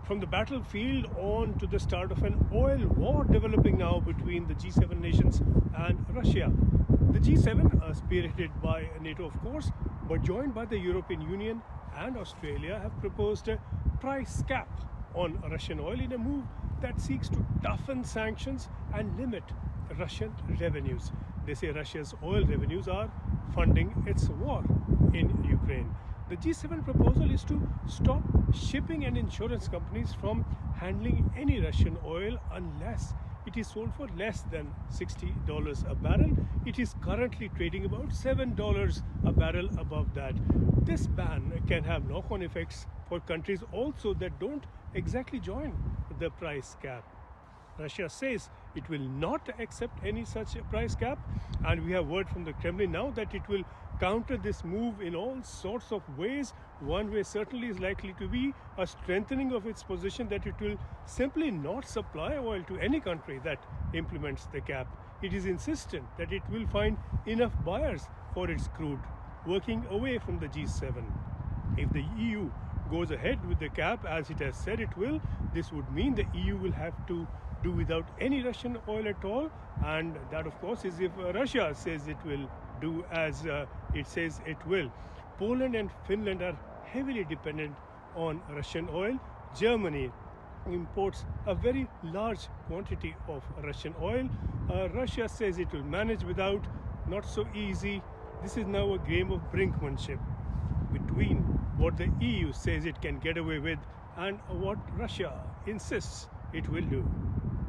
From the battlefield on to the start of an oil war developing now between the G7 nations and Russia. The G7 are spearheaded by NATO, of course, but joined by the European Union and Australia, have proposed a price cap on Russian oil in a move that seeks to toughen sanctions and limit Russian revenues. They say Russia's oil revenues are funding its war in Ukraine. The G7 proposal is to stop shipping and insurance companies from handling any Russian oil unless it is sold for less than $60 a barrel. It is currently trading about $7 a barrel above that. This ban can have knock-on effects for countries also that don't exactly join the price cap. Russia says it will not accept any such price cap, and we have word from the Kremlin now that it will counter this move in all sorts of ways. One way certainly is likely to be a strengthening of its position that it will simply not supply oil to any country that implements the cap. It is insistent that it will find enough buyers for its crude, working away from the G7. If the EU goes ahead with the cap as it has said it will, this would mean the EU will have to do without any Russian oil at all, and that of course is if Russia says it will do as it says it will. Poland and Finland are heavily dependent on Russian oil. Germany imports a very large quantity of Russian oil. Russia says it will manage without. Not so easy. This is now a game of brinkmanship between what the EU says it can get away with and what Russia insists it will do.